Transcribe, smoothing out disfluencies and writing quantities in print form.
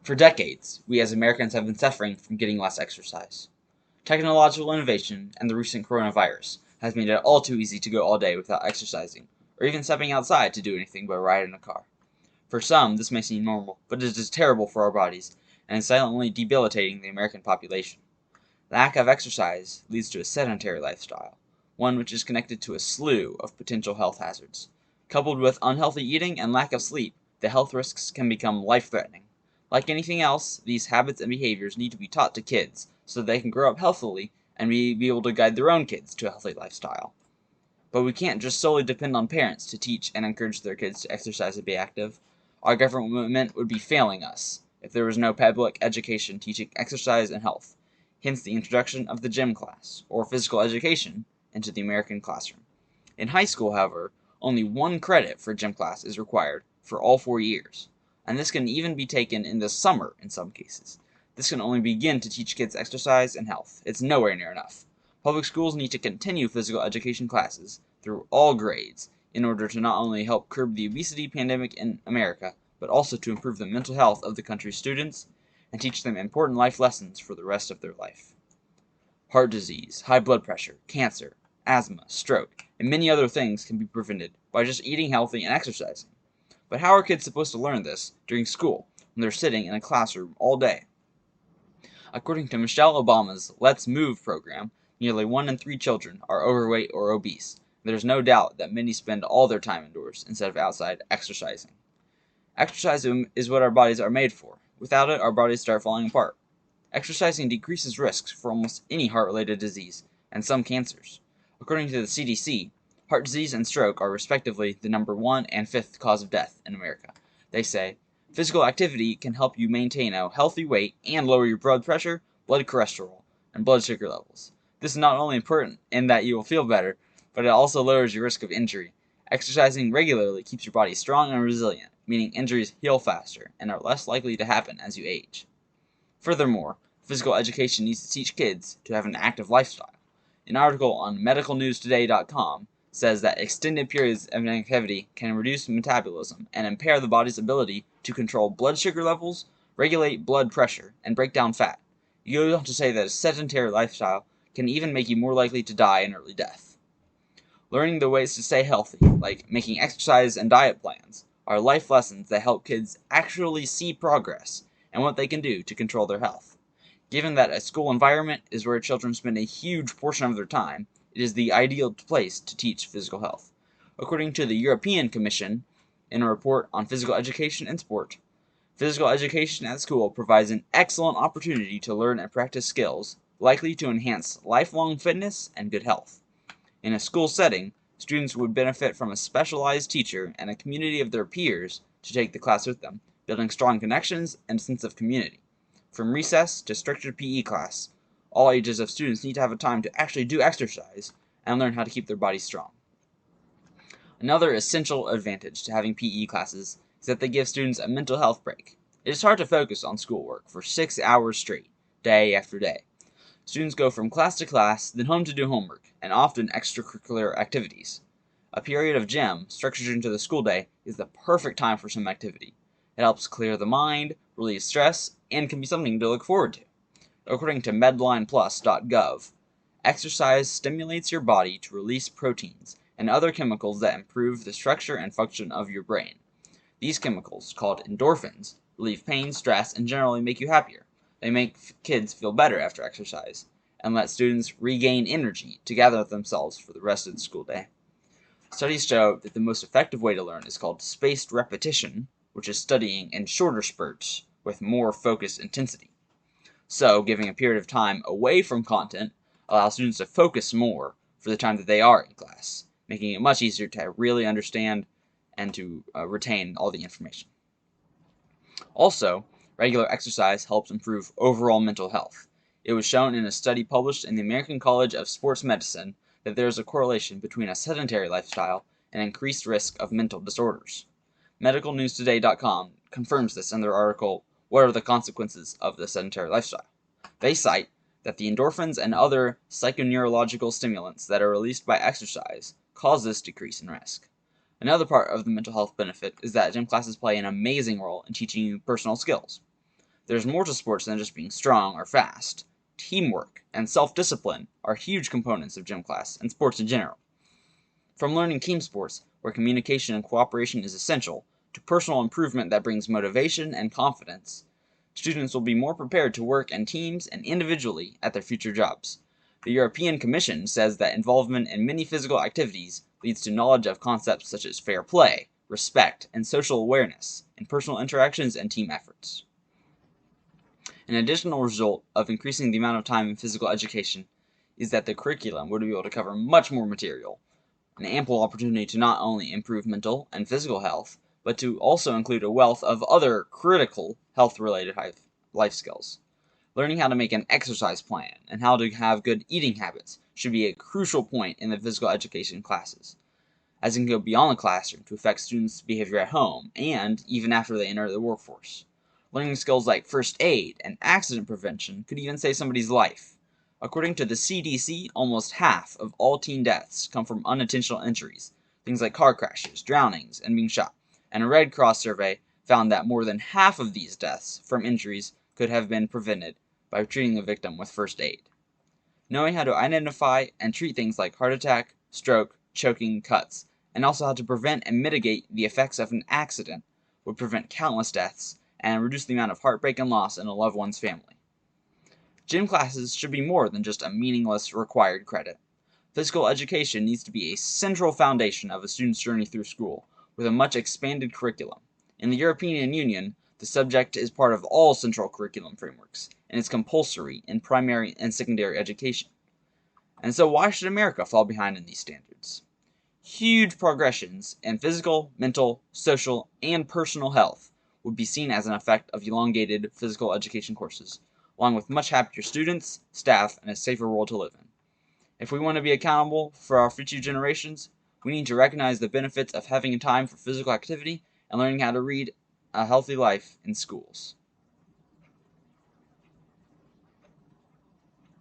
For decades, we as Americans have been suffering from getting less exercise. Technological innovation and the recent coronavirus has made it all too easy to go all day without exercising, or even stepping outside to do anything but ride in a car. For some, this may seem normal, but it is terrible for our bodies and is silently debilitating the American population. Lack of exercise leads to a sedentary lifestyle, one which is connected to a slew of potential health hazards. Coupled with unhealthy eating and lack of sleep, the health risks can become life-threatening. Like anything else, these habits and behaviors need to be taught to kids so that they can grow up healthily and be able to guide their own kids to a healthy lifestyle. But we can't just solely depend on parents to teach and encourage their kids to exercise and be active. Our government would be failing us if there was no public education teaching exercise and health, hence the introduction of the gym class, or physical education, into the American classroom. In high school, however, only one credit for gym class is required for all 4 years, and this can even be taken in the summer in some cases. This can only begin to teach kids exercise and health. It's nowhere near enough. Public schools need to continue physical education classes through all grades in order to not only help curb the obesity pandemic in America, but also to improve the mental health of the country's students and teach them important life lessons for the rest of their life. Heart disease, high blood pressure, cancer, asthma, stroke, and many other things can be prevented by just eating healthy and exercising. But how are kids supposed to learn this during school when they're sitting in a classroom all day? According to Michelle Obama's Let's Move program, nearly 1 in 3 children are overweight or obese. There's no doubt that many spend all their time indoors instead of outside exercising. Exercise is what our bodies are made for. Without it, our bodies start falling apart. Exercising decreases risks for almost any heart-related disease and some cancers. According to the CDC, heart disease and stroke are respectively the number 1 and 5th cause of death in America. They say, physical activity can help you maintain a healthy weight and lower your blood pressure, blood cholesterol, and blood sugar levels. This is not only important in that you will feel better, but it also lowers your risk of injury. Exercising regularly keeps your body strong and resilient, meaning injuries heal faster and are less likely to happen as you age. Furthermore, physical education needs to teach kids to have an active lifestyle. An article on medicalnewstoday.com says that extended periods of inactivity can reduce metabolism and impair the body's ability to control blood sugar levels, regulate blood pressure, and break down fat. You go on to say that a sedentary lifestyle can even make you more likely to die an early death. Learning the ways to stay healthy, like making exercise and diet plans, are life lessons that help kids actually see progress and what they can do to control their health. Given that a school environment is where children spend a huge portion of their time, it is the ideal place to teach physical health. According to the European Commission, in a report on physical education and sport, physical education at school provides an excellent opportunity to learn and practice skills likely to enhance lifelong fitness and good health. In a school setting, students would benefit from a specialized teacher and a community of their peers to take the class with them, building strong connections and a sense of community. From recess to structured PE class, all ages of students need to have a time to actually do exercise and learn how to keep their bodies strong. Another essential advantage to having PE classes is that they give students a mental health break. It is hard to focus on schoolwork for 6 hours straight, day after day. Students go from class to class, then home to do homework, and often extracurricular activities. A period of gym, structured into the school day, is the perfect time for some activity. It helps clear the mind, relieve stress, and can be something to look forward to. According to medlineplus.gov, exercise stimulates your body to release proteins and other chemicals that improve the structure and function of your brain. These chemicals, called endorphins, relieve pain, stress, and generally make you happier. They make kids feel better after exercise and let students regain energy to gather themselves for the rest of the school day. Studies show that the most effective way to learn is called spaced repetition, which is studying in shorter spurts with more focused intensity. So, giving a period of time away from content allows students to focus more for the time that they are in class, making it much easier to really understand and to retain all the information. Also, regular exercise helps improve overall mental health. It was shown in a study published in the American College of Sports Medicine that there is a correlation between a sedentary lifestyle and increased risk of mental disorders. MedicalNewsToday.com confirms this in their article, What are the Consequences of the Sedentary Lifestyle? They cite that the endorphins and other psychoneurological stimulants that are released by exercise cause this decrease in risk. Another part of the mental health benefit is that gym classes play an amazing role in teaching you personal skills. There's more to sports than just being strong or fast. Teamwork and self-discipline are huge components of gym class and sports in general. From learning team sports, where communication and cooperation is essential, to personal improvement that brings motivation and confidence, students will be more prepared to work in teams and individually at their future jobs. The European Commission says that involvement in many physical activities leads to knowledge of concepts such as fair play, respect, and social awareness in personal interactions and team efforts. An additional result of increasing the amount of time in physical education is that the curriculum would be able to cover much more material, an ample opportunity to not only improve mental and physical health, but to also include a wealth of other critical health-related life skills. Learning how to make an exercise plan and how to have good eating habits should be a crucial point in the physical education classes, as it can go beyond the classroom to affect students' behavior at home and even after they enter the workforce. Learning skills like first aid and accident prevention could even save somebody's life. According to the CDC, almost half of all teen deaths come from unintentional injuries, things like car crashes, drownings, and being shot. And a Red Cross survey found that more than half of these deaths from injuries could have been prevented by treating the victim with first aid. Knowing how to identify and treat things like heart attack, stroke, choking, cuts, and also how to prevent and mitigate the effects of an accident would prevent countless deaths and reduce the amount of heartbreak and loss in a loved one's family. Gym classes should be more than just a meaningless required credit. Physical education needs to be a central foundation of a student's journey through school, with a much expanded curriculum. In the European Union, the subject is part of all central curriculum frameworks, and is compulsory in primary and secondary education. And so why should America fall behind in these standards? Huge progressions in physical, mental, social, and personal health would be seen as an effect of elongated physical education courses, along with much happier students, staff, and a safer world to live in. If we want to be accountable for our future generations, we need to recognize the benefits of having time for physical activity and learning how to lead a healthy life in schools.